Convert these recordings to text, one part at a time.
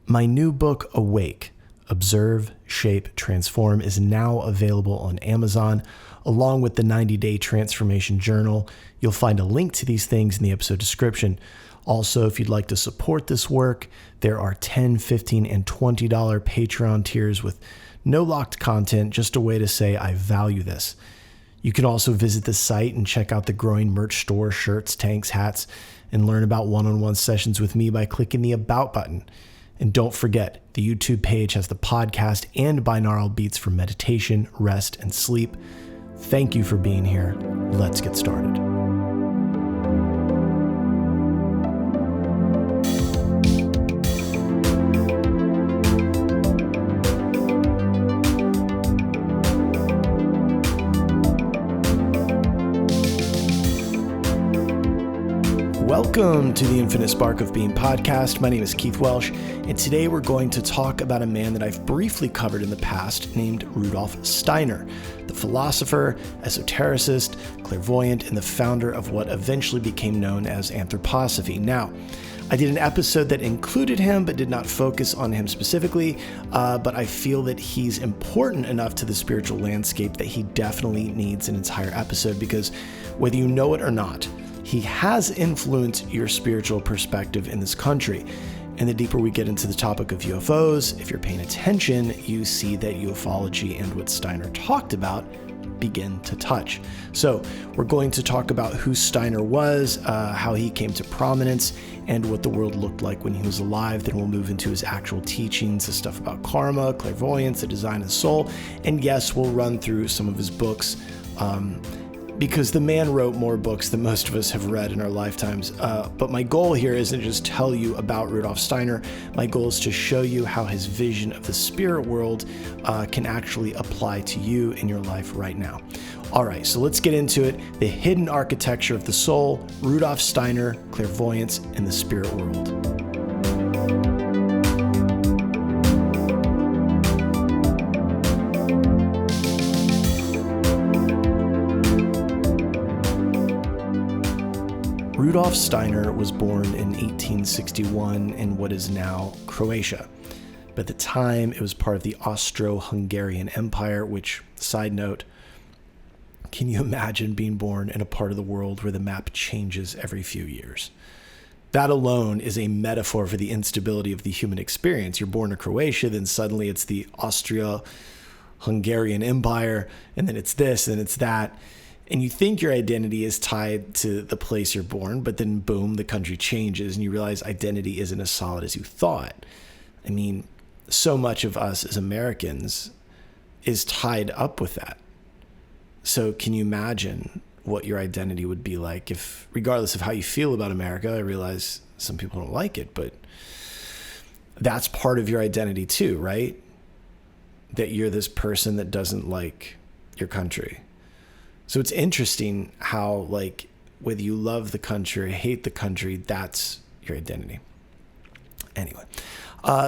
My new book, Awake, Observe, Shape, Transform, is now available on Amazon, along with the 90-day transformation journal. You'll find a link to these things in the episode description. Also, if you'd like to support this work, there are $10, $15, and $20 Patreon tiers with no locked content, just a way to say I value this. You can also visit the site and check out the growing merch store, shirts, tanks, hats, and learn about one-on-one sessions with me by clicking the About button. And don't forget, the YouTube page has the podcast and binaural beats for meditation, rest, and sleep. Thank you for being here. Let's get started. Welcome to the Infinite Spark of Being podcast. My name is Keith Welsh, and today we're going to talk about a man that I've briefly covered in the past named Rudolf Steiner, the philosopher, esotericist, clairvoyant, and the founder of what eventually became known as Anthroposophy. Now, I did an episode that included him but did not focus on him specifically, but I feel that he's important enough to the spiritual landscape that he definitely needs an entire episode because whether you know it or not, he has influenced your spiritual perspective in this country. And the deeper we get into the topic of UFOs, if you're paying attention, you see that ufology and what Steiner talked about begin to touch. So we're going to talk about who Steiner was, how he came to prominence, and what the world looked like when he was alive. Then we'll move into his actual teachings, the stuff about karma, clairvoyance, the design of the soul. And yes, we'll run through some of his books, because the man wrote more books than most of us have read in our lifetimes. But my goal here isn't just tell you about Rudolf Steiner. My goal is to show you how his vision of the spirit world can actually apply to you in your life right now. All right, so let's get into it. The hidden architecture of the soul, Rudolf Steiner, clairvoyance, and the spirit world. Rudolf Steiner was born in 1861 in what is now Croatia. But at the time, it was part of the Austro-Hungarian Empire, which, side note, can you imagine being born in a part of the world where the map changes every few years? That alone is a metaphor for the instability of the human experience. You're born in Croatia, then suddenly it's the Austro-Hungarian Empire, and then it's this, and it's that. And you think your identity is tied to the place you're born, but then boom, the country changes and you realize identity isn't as solid as you thought. I mean, so much of us as Americans is tied up with that. So can you imagine what your identity would be like if, regardless of how you feel about America, I realize some people don't like it, but that's part of your identity too, right? That you're this person that doesn't like your country. So it's interesting how, like, whether you love the country or hate the country, that's your identity. Anyway,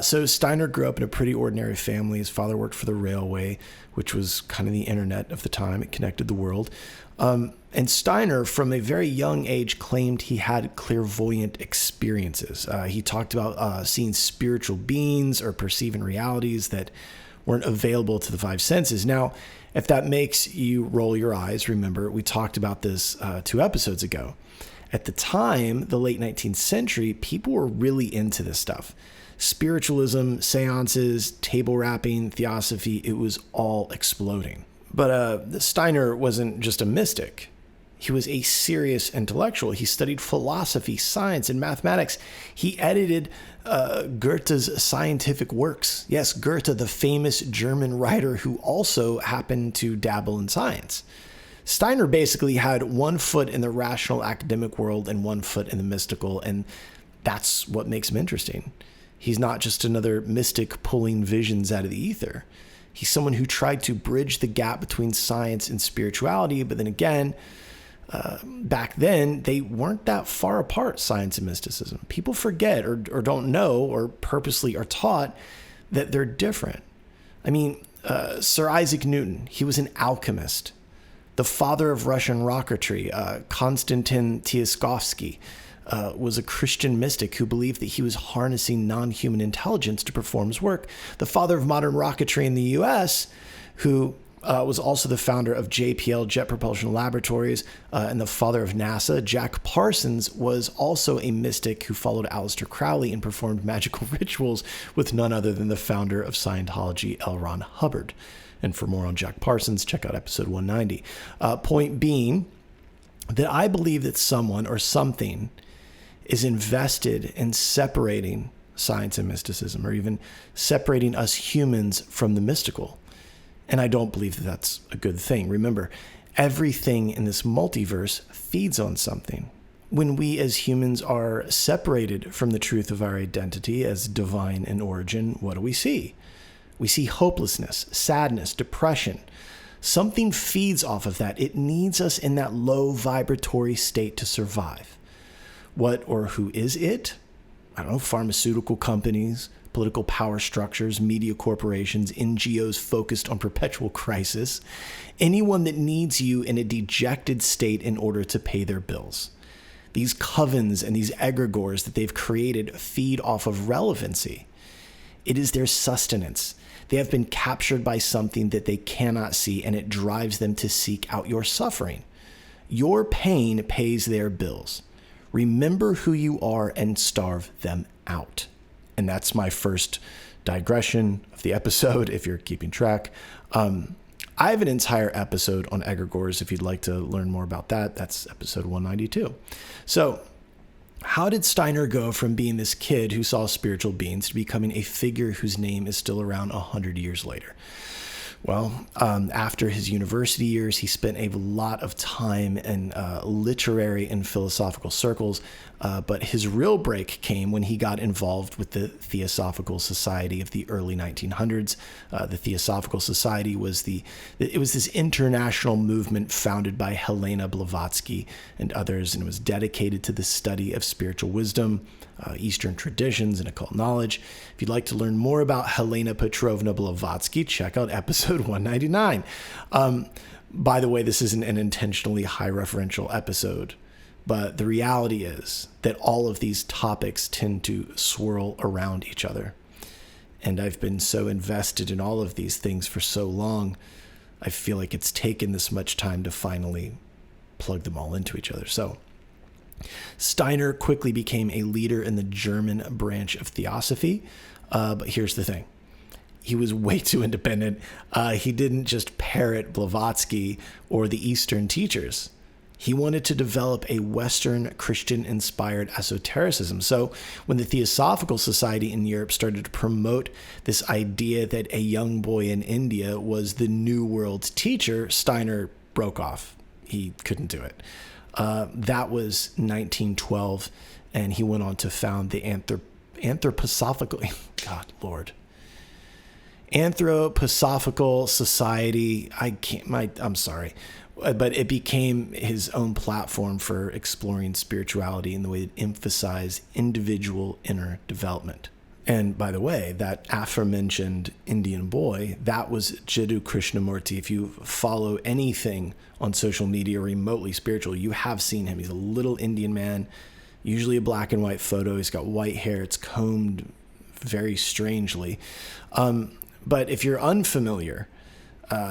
so Steiner grew up in a pretty ordinary family. His father worked for the railway, which was kind of the internet of the time. It connected the world. And Steiner, from a very young age, claimed he had clairvoyant experiences. He talked about seeing spiritual beings or perceiving realities that weren't available to the five senses. Now, if that makes you roll your eyes, remember, we talked about this 2 episodes ago. At the time, the late 19th century, people were really into this stuff. Spiritualism, seances, table rapping, theosophy, it was all exploding. But Steiner wasn't just a mystic. He was a serious intellectual. He studied philosophy, science, and mathematics. He edited Goethe's scientific works. Yes, Goethe, the famous German writer who also happened to dabble in science. Steiner basically had one foot in the rational academic world and one foot in the mystical, and that's what makes him interesting. He's not just another mystic pulling visions out of the ether. He's someone who tried to bridge the gap between science and spirituality, but then again, back then, they weren't that far apart, science and mysticism. People forget or don't know or purposely are taught that they're different. I mean, Sir Isaac Newton, he was an alchemist. The father of Russian rocketry, Konstantin Tsiolkovsky, was a Christian mystic who believed that he was harnessing non-human intelligence to perform his work. The father of modern rocketry in the U.S., who was also the founder of JPL, Jet Propulsion Laboratories, and the father of NASA, Jack Parsons, was also a mystic who followed Aleister Crowley and performed magical rituals with none other than the founder of Scientology, L. Ron Hubbard. And for more on Jack Parsons, check out episode 190. Point being that I believe that someone or something is invested in separating science and mysticism, or even separating us humans from the mystical. And I don't believe that that's a good thing. Remember, everything in this multiverse feeds on something. When we as humans are separated from the truth of our identity as divine in origin, what do we see? We see hopelessness, sadness, depression. Something feeds off of that. It needs us in that low vibratory state to survive. What or who is it? I don't know, pharmaceutical companies, political power structures, media corporations, NGOs focused on perpetual crisis, anyone that needs you in a dejected state in order to pay their bills. These covens and these egregores that they've created feed off of relevancy. It is their sustenance. They have been captured by something that they cannot see, and it drives them to seek out your suffering. Your pain pays their bills. Remember who you are and starve them out. And that's my first digression of the episode, if you're keeping track. I have an entire episode on egregores. If you'd like to learn more about that, that's episode 192. So how did Steiner go from being this kid who saw spiritual beings to becoming a figure whose name is still around 100 years later? Well, after his university years, he spent a lot of time in literary and philosophical circles, but his real break came when he got involved with the Theosophical Society of the early 1900s. The Theosophical Society was this international movement founded by Helena Blavatsky and others, and it was dedicated to the study of spiritual wisdom, Eastern traditions, and occult knowledge. If you'd like to learn more about Helena Petrovna Blavatsky, check out episode 199. By the way, this isn't an intentionally high referential episode, but the reality is that all of these topics tend to swirl around each other. And I've been so invested in all of these things for so long, I feel like it's taken this much time to finally plug them all into each other. So Steiner quickly became a leader in the German branch of Theosophy, but here's the thing. He was way too independent. He didn't just parrot Blavatsky or the Eastern teachers. He wanted to develop a Western Christian-inspired esotericism. So when the Theosophical Society in Europe started to promote this idea that a young boy in India was the New World's teacher, Steiner broke off. He couldn't do it. That was 1912, and he went on to found the Anthroposophical Society. I'm sorry, but it became his own platform for exploring spirituality in the way it emphasized individual inner development. And by the way, that aforementioned Indian boy, that was Jiddu Krishnamurti. If you follow anything on social media remotely spiritual, you have seen him. He's a little Indian man, usually a black and white photo. He's got white hair. It's combed very strangely. But if you're unfamiliar,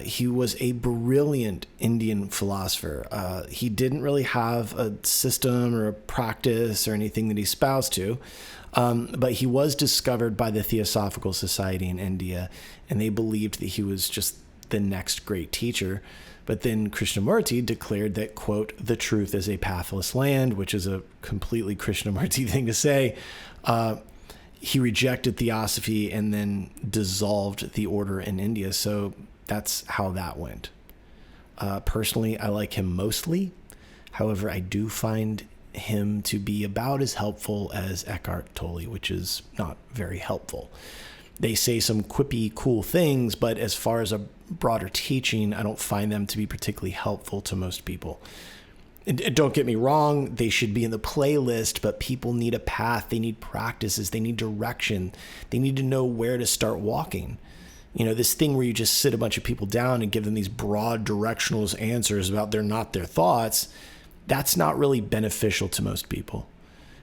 he was a brilliant Indian philosopher. He didn't really have a system or a practice or anything that he espoused to. But he was discovered by the Theosophical Society in India, and they believed that he was just the next great teacher. But then Krishnamurti declared that, quote, the truth is a pathless land, which is a completely Krishnamurti thing to say. He rejected Theosophy and then dissolved the order in India. So that's how that went. Personally, I like him mostly. However, I do find him to be about as helpful as Eckhart Tolle, which is not very helpful. They say some quippy, cool things, but as far as a broader teaching, I don't find them to be particularly helpful to most people. And don't get me wrong, they should be in the playlist, but people need a path. They need practices. They need direction. They need to know where to start walking. You know, this thing where you just sit a bunch of people down and give them these broad directional answers about they're not their thoughts, that's not really beneficial to most people.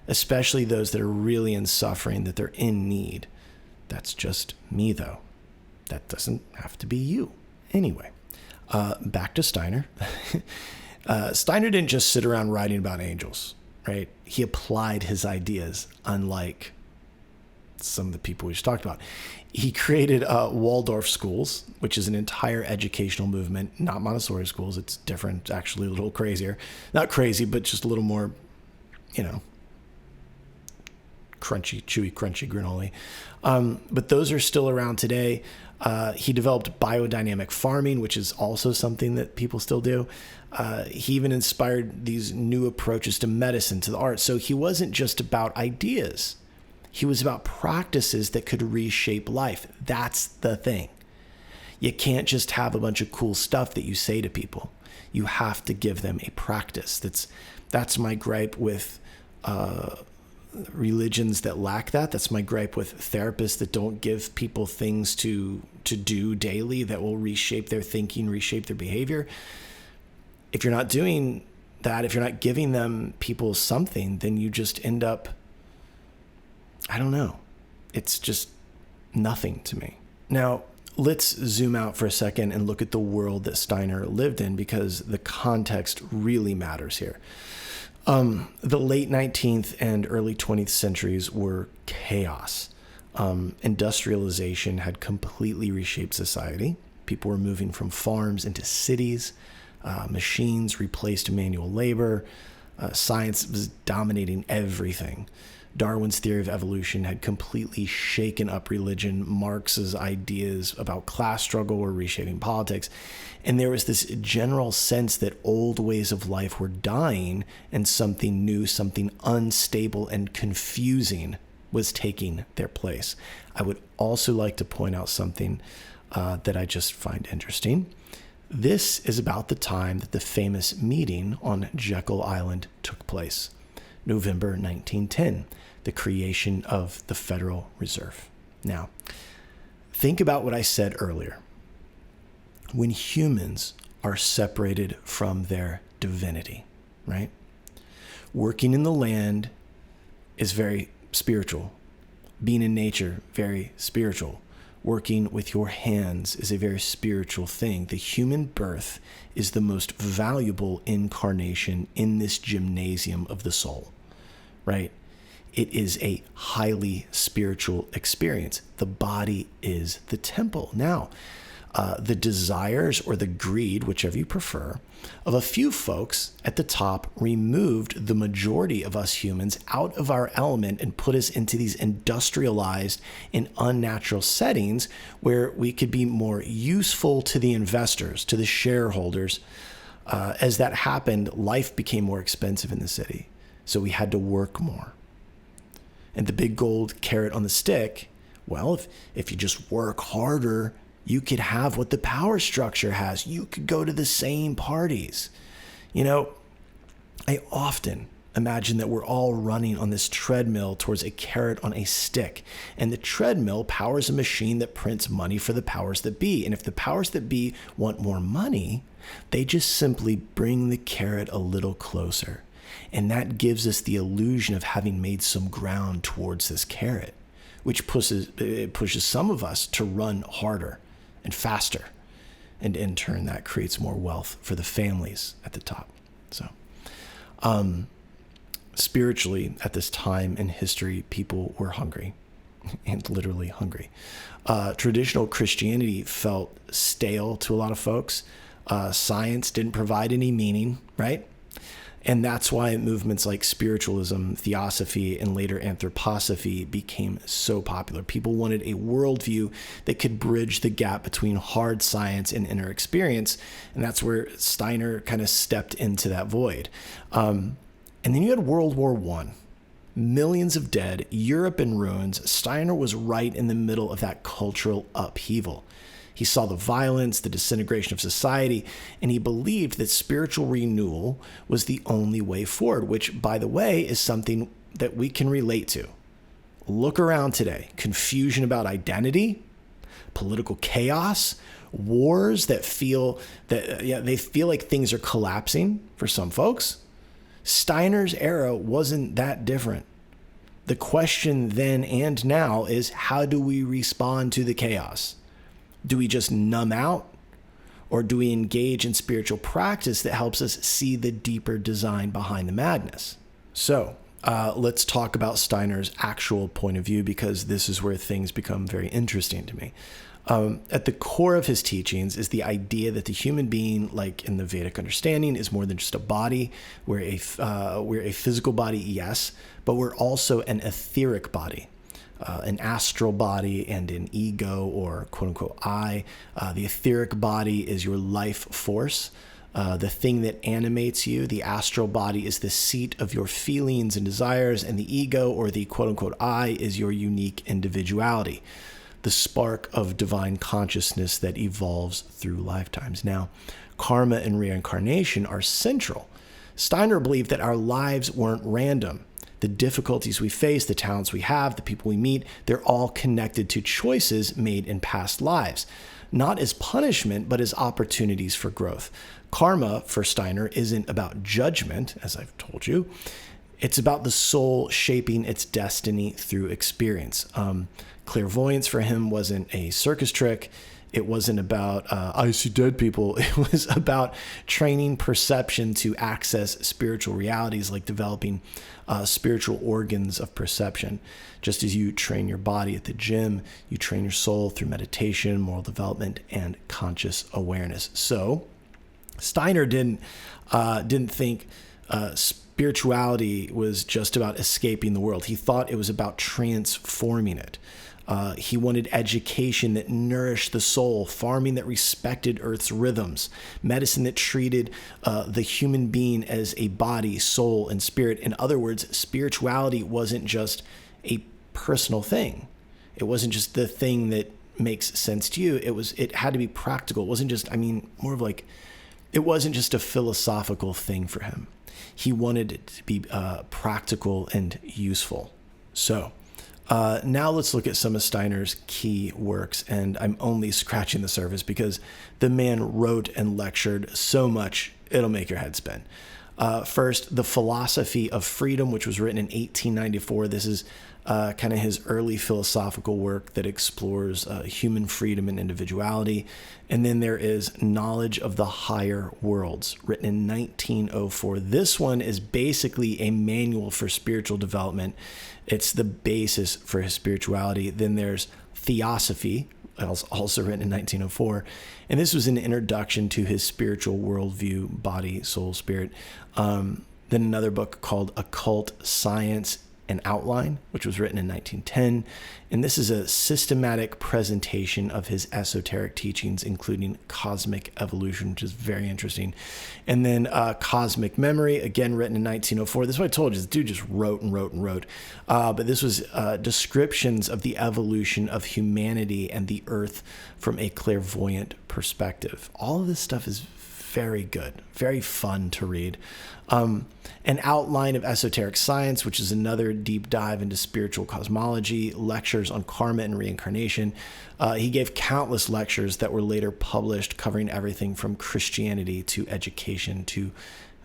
especially those that are really in suffering, that they're in need. That's just me, though. That doesn't have to be you. Anyway, back to Steiner. Steiner didn't just sit around writing about angels, right? He applied his ideas, unlike some of the people we just talked about. He created Waldorf schools, which is an entire educational movement, not Montessori schools. It's different, actually a little crazier. Not crazy, but just a little more, crunchy, chewy, crunchy granola. But those are still around today. He developed biodynamic farming, which is also something that people still do. He even inspired these new approaches to medicine, to the arts. So he wasn't just about ideas. He was about practices that could reshape life. That's the thing. You can't just have a bunch of cool stuff that you say to people. You have to give them a practice. That's my gripe with religions that lack that. That's my gripe with therapists that don't give people things to do daily that will reshape their thinking, reshape their behavior. If you're not doing that, if you're not giving them people something, then you just end up, I don't know. It's just nothing to me. Now, let's zoom out for a second and look at the world that Steiner lived in, because the context really matters here. The late 19th and early 20th centuries were chaos. Industrialization had completely reshaped society. People were moving from farms into cities. Machines replaced manual labor. Science was dominating everything. Darwin's theory of evolution had completely shaken up religion. Marx's ideas about class struggle were reshaping politics. And there was this general sense that old ways of life were dying and something new, something unstable and confusing was taking their place. I would also like to point out something that I just find interesting. This is about the time that the famous meeting on Jekyll Island took place. November 1910, the creation of the Federal Reserve. Now, think about what I said earlier. When humans are separated from their divinity, right? Working in the land is very spiritual. Being in nature, very spiritual. Working with your hands is a very spiritual thing. The human birth is the most valuable incarnation in this gymnasium of the soul, right? It is a highly spiritual experience. The body is the temple. Now, the desires or the greed, whichever you prefer, of a few folks at the top removed the majority of us humans out of our element and put us into these industrialized and unnatural settings where we could be more useful to the investors, to the shareholders. As that happened, life became more expensive in the city. So we had to work more. And the big gold carrot on the stick, well, if you just work harder, you could have what the power structure has. You could go to the same parties. I often imagine that we're all running on this treadmill towards a carrot on a stick. And the treadmill powers a machine that prints money for the powers that be. And if the powers that be want more money, they just simply bring the carrot a little closer. And that gives us the illusion of having made some ground towards this carrot, which pushes some of us to run harder and faster. And in turn, that creates more wealth for the families at the top. So, spiritually, at this time in history, people were hungry, and literally hungry. Traditional Christianity felt stale to a lot of folks. Science didn't provide any meaning, right? And that's why movements like spiritualism, theosophy, and later anthroposophy became so popular. People wanted a worldview that could bridge the gap between hard science and inner experience. And that's where Steiner kind of stepped into that void. And then you had World War I. Millions of dead, Europe in ruins. Steiner was right in the middle of that cultural upheaval. He saw the violence, the disintegration of society, and he believed that spiritual renewal was the only way forward, which, by the way, is something that we can relate to. Look around today. Confusion about identity, political chaos, wars that feel like things are collapsing for some folks. Steiner's era wasn't that different. The question then and now is, how do we respond to the chaos? Do we just numb out? Or do we engage in spiritual practice that helps us see the deeper design behind the madness? So let's talk about Steiner's actual point of view, because this is where things become very interesting to me. At the core of his teachings is the idea that the human being, like in the Vedic understanding, is more than just a body. We're a physical body, yes, but we're also an etheric body. An astral body and an ego, or quote unquote I. The etheric body is your life force, the thing that animates you. The astral body is the seat of your feelings and desires, and the ego, or the quote unquote I, is your unique individuality, the spark of divine consciousness that evolves through lifetimes. Now, karma and reincarnation are central. Steiner believed that our lives weren't random. The difficulties we face, the talents we have, the people we meet, they're all connected to choices made in past lives, not as punishment, but as opportunities for growth. Karma, for Steiner, isn't about judgment, as I've told you. It's about the soul shaping its destiny through experience. Clairvoyance for him wasn't a circus trick. It wasn't about, I see dead people. It was about training perception to access spiritual realities, like developing spiritual organs of perception. Just as you train your body at the gym, you train your soul through meditation, moral development, and conscious awareness. So Steiner didn't think spirituality was just about escaping the world. He thought it was about transforming it. He wanted education that nourished the soul, farming that respected Earth's rhythms, medicine that treated the human being as a body, soul, and spirit. In other words, spirituality wasn't just a personal thing. It wasn't just the thing that makes sense to you. It had to be practical. It wasn't just, more of like, it wasn't just a philosophical thing for him. He wanted it to be practical and useful. So now let's look at some of Steiner's key works, and I'm only scratching the surface because the man wrote and lectured so much, it'll make your head spin. First, The Philosophy of Freedom, which was written in 1894. This is kind of his early philosophical work that explores human freedom and individuality. And then there is Knowledge of the Higher Worlds, written in 1904. This one is basically a manual for spiritual development. It's the basis for his spirituality. Then there's Theosophy, also written in 1904. And this was an introduction to his spiritual worldview, body, soul, spirit. Then another book called Occult Science and Outline, which was written in 1910. And this is a systematic presentation of his esoteric teachings, including cosmic evolution, which is very interesting. And then Cosmic Memory, again, written in 1904. This is what I told you. This dude just wrote and wrote and wrote. But this was descriptions of the evolution of humanity and the earth from a clairvoyant perspective. All of this stuff is very good, very fun to read. An Outline of Esoteric Science, which is another deep dive into spiritual cosmology, lectures on karma and reincarnation. He gave countless lectures that were later published, covering everything from Christianity to education to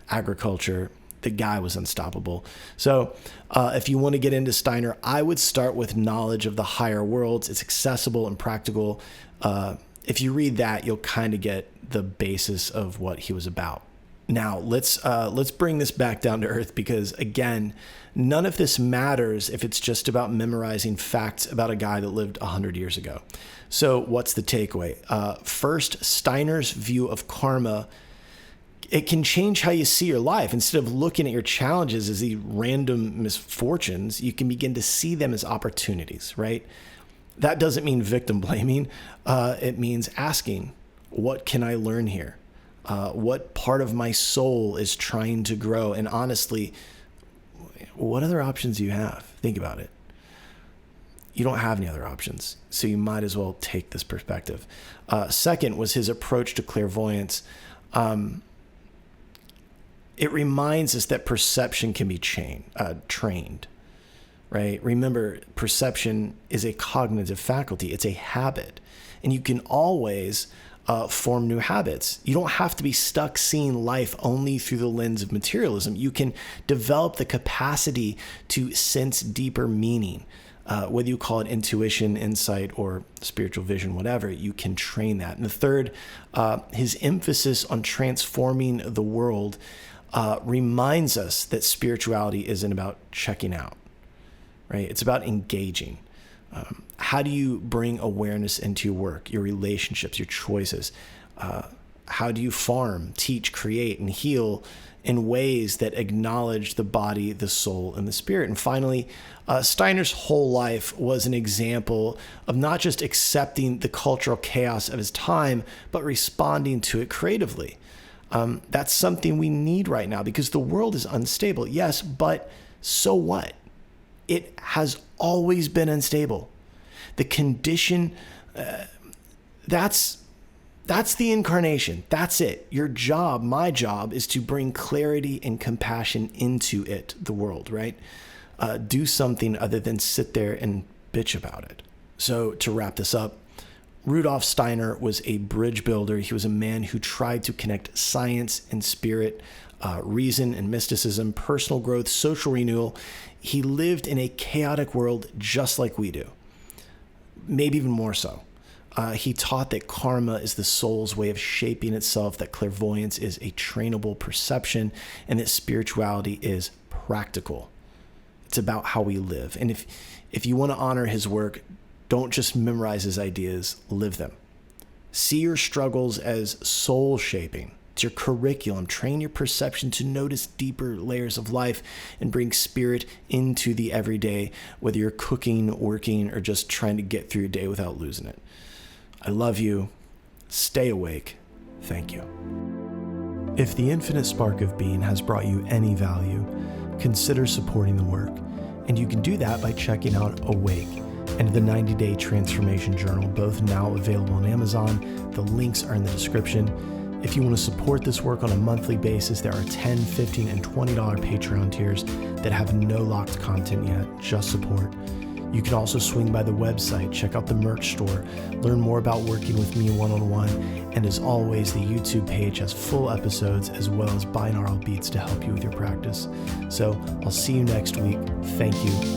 agriculture. The guy was unstoppable. So if you want to get into Steiner, I would start with Knowledge of the Higher Worlds. It's accessible and practical. If you read that, you'll kind of get the basis of what he was about. Now, let's bring this back down to earth, because, again, none of this matters if it's just about memorizing facts about a guy that lived 100 years ago. So what's the takeaway? First, Steiner's view of karma, it can change how you see your life. Instead of looking at your challenges as these random misfortunes, you can begin to see them as opportunities, right? That doesn't mean victim blaming. It means asking, what can I learn here? What part of my soul is trying to grow? And honestly, what other options do you have? Think about it. You don't have any other options, so you might as well take this perspective. Second was his approach to clairvoyance. It reminds us that perception can be trained, right? Remember, perception is a cognitive faculty. It's a habit. And you can always form new habits. You don't have to be stuck seeing life only through the lens of materialism. You can develop the capacity to sense deeper meaning. Whether you call it intuition, insight, or spiritual vision, whatever, you can train that. And the third, his emphasis on transforming the world reminds us that spirituality isn't about checking out, right? It's about engaging. How do you bring awareness into your work, your relationships, your choices? How do you farm, teach, create, and heal in ways that acknowledge the body, the soul, and the spirit? And finally, Steiner's whole life was an example of not just accepting the cultural chaos of his time, but responding to it creatively. That's something we need right now because the world is unstable. Yes, but so what? It has always been unstable. The condition, that's the incarnation. That's it. Your job, my job, is to bring clarity and compassion into it, the world, right? Do something other than sit there and bitch about it. So to wrap this up, Rudolf Steiner was a bridge builder. He was a man who tried to connect science and spirit, reason and mysticism, personal growth, social renewal. He lived in a chaotic world just like we do, maybe even more so. He taught that karma is the soul's way of shaping itself, that clairvoyance is a trainable perception, and that spirituality is practical. It's about how we live. And if you want to honor his work, don't just memorize his ideas, live them. See your struggles as soul shaping. It's your curriculum. Train your perception to notice deeper layers of life and bring spirit into the everyday, whether you're cooking, working, or just trying to get through your day without losing it. I love you. Stay awake. Thank you. If the infinite spark of being has brought you any value, consider supporting the work. And you can do that by checking out Awake and the 90-Day Transformation Journal, both now available on Amazon. The links are in the description. If you want to support this work on a monthly basis, there are $10, $15, and $20 Patreon tiers that have no locked content yet, just support. You can also swing by the website, check out the merch store, learn more about working with me one-on-one, and as always, the YouTube page has full episodes as well as binaural beats to help you with your practice. So I'll see you next week. Thank you.